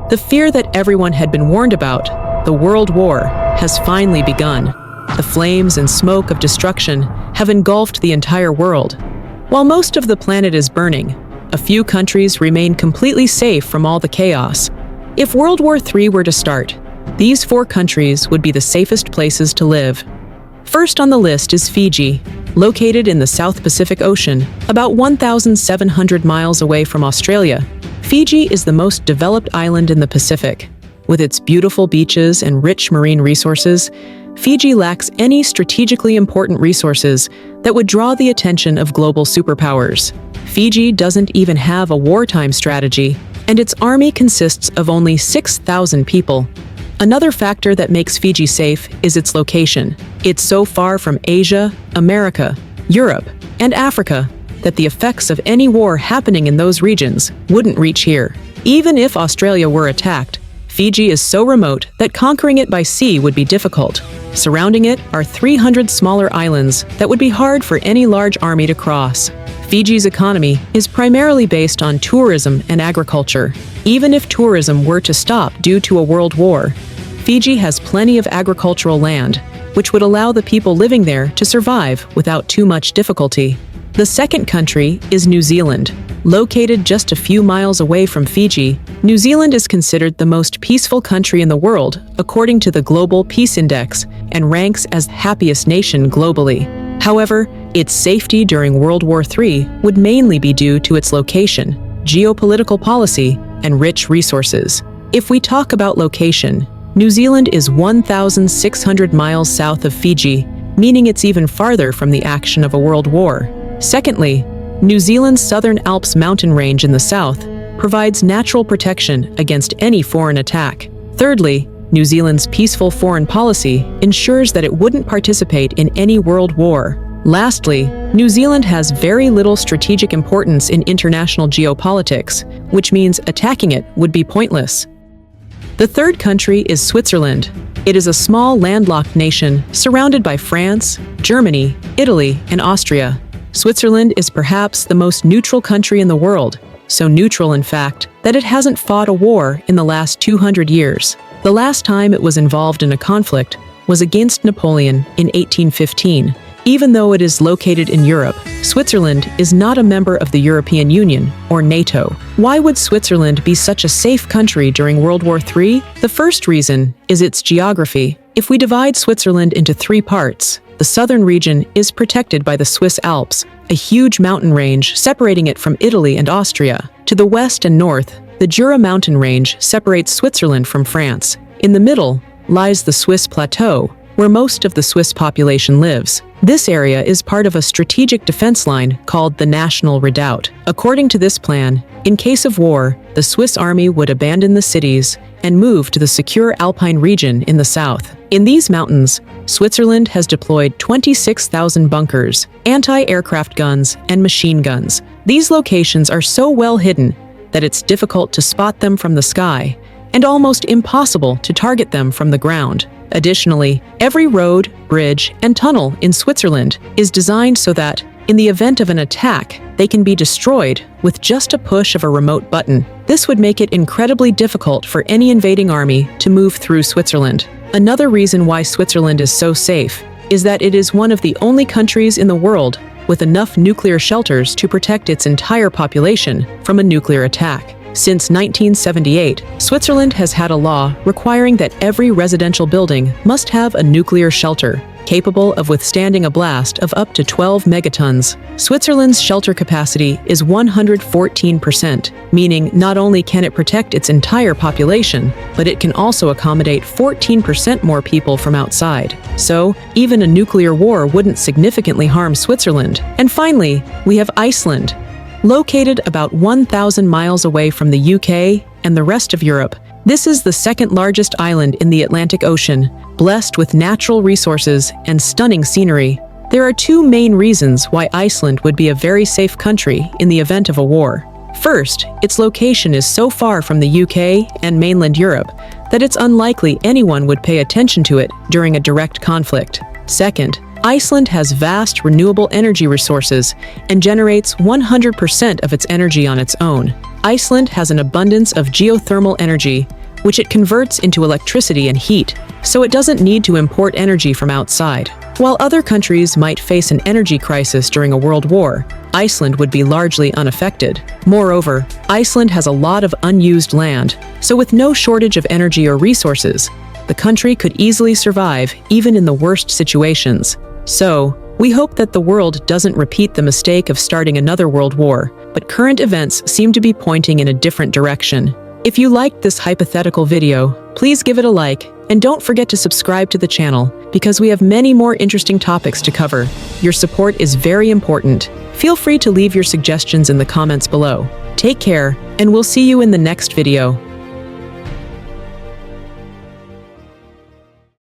The fear that everyone had been warned about, the World War, has finally begun. The flames and smoke of destruction have engulfed the entire world. While most of the planet is burning, a few countries remain completely safe from all the chaos. If World War III were to start, these 4 countries would be the safest places to live. First on the list is Fiji, located in the South Pacific Ocean, about 1,700 miles away from Australia. Fiji is the most developed island in the Pacific. With its beautiful beaches and rich marine resources, Fiji lacks any strategically important resources that would draw the attention of global superpowers. Fiji doesn't even have a wartime strategy, and its army consists of only 6,000 people. Another factor that makes Fiji safe is its location. It's so far from Asia, America, Europe, and Africa that the effects of any war happening in those regions wouldn't reach here. Even if Australia were attacked, Fiji is so remote that conquering it by sea would be difficult. Surrounding it are 300 smaller islands that would be hard for any large army to cross. Fiji's economy is primarily based on tourism and agriculture. Even if tourism were to stop due to a world war, Fiji has plenty of agricultural land, which would allow the people living there to survive without too much difficulty. The second country is New Zealand. Located just a few miles away from Fiji, New Zealand is considered the most peaceful country in the world according to the Global Peace Index and ranks as the happiest nation globally. However, its safety during World War III would mainly be due to its location, geopolitical policy, and rich resources. If we talk about location, New Zealand is 1,600 miles south of Fiji, meaning it's even farther from the action of a world war. Secondly, New Zealand's Southern Alps mountain range in the south provides natural protection against any foreign attack. Thirdly, New Zealand's peaceful foreign policy ensures that it wouldn't participate in any world war. Lastly, New Zealand has very little strategic importance in international geopolitics, which means attacking it would be pointless. The third country is Switzerland. It is a small landlocked nation surrounded by France, Germany, Italy, and Austria. Switzerland is perhaps the most neutral country in the world, so neutral in fact that it hasn't fought a war in the last 200 years. The last time it was involved in a conflict was against Napoleon in 1815. Even though it is located in Europe, Switzerland is not a member of the European Union or NATO. Why would Switzerland be such a safe country during World War III? The first reason is its geography. If we divide Switzerland into 3 parts, the southern region is protected by the Swiss Alps, a huge mountain range separating it from Italy and Austria. To the west and north, the Jura mountain range separates Switzerland from France. In the middle lies the Swiss Plateau, where most of the Swiss population lives. This area is part of a strategic defense line called the National Redoubt. According to this plan, in case of war, the Swiss army would abandon the cities and move to the secure Alpine region in the south. In these mountains, Switzerland has deployed 26,000 bunkers, anti-aircraft guns, and machine guns. These locations are so well hidden that it's difficult to spot them from the sky and almost impossible to target them from the ground. Additionally, every road, bridge, and tunnel in Switzerland is designed so that, in the event of an attack, they can be destroyed with just a push of a remote button. This would make it incredibly difficult for any invading army to move through Switzerland. Another reason why Switzerland is so safe is that it is one of the only countries in the world with enough nuclear shelters to protect its entire population from a nuclear attack. Since 1978, Switzerland has had a law requiring that every residential building must have a nuclear shelter, capable of withstanding a blast of up to 12 megatons. Switzerland's shelter capacity is 114%, meaning not only can it protect its entire population, but it can also accommodate 14% more people from outside. So, even a nuclear war wouldn't significantly harm Switzerland. And finally, we have Iceland. Located about 1,000 miles away from the UK and the rest of Europe, this is the second largest island in the Atlantic Ocean, blessed with natural resources and stunning scenery. There are 2 main reasons why Iceland would be a very safe country in the event of a war. First, its location is so far from the UK and mainland Europe that it's unlikely anyone would pay attention to it during a direct conflict. Second, Iceland has vast renewable energy resources and generates 100% of its energy on its own. Iceland has an abundance of geothermal energy which it converts into electricity and heat, so it doesn't need to import energy from outside. While other countries might face an energy crisis during a world war, Iceland would be largely unaffected. Moreover, Iceland has a lot of unused land, so with no shortage of energy or resources, the country could easily survive even in the worst situations. So, we hope that the world doesn't repeat the mistake of starting another world war, but current events seem to be pointing in a different direction. If you liked this hypothetical video, please give it a like, and don't forget to subscribe to the channel, because we have many more interesting topics to cover. Your support is very important. Feel free to leave your suggestions in the comments below. Take care, and we'll see you in the next video.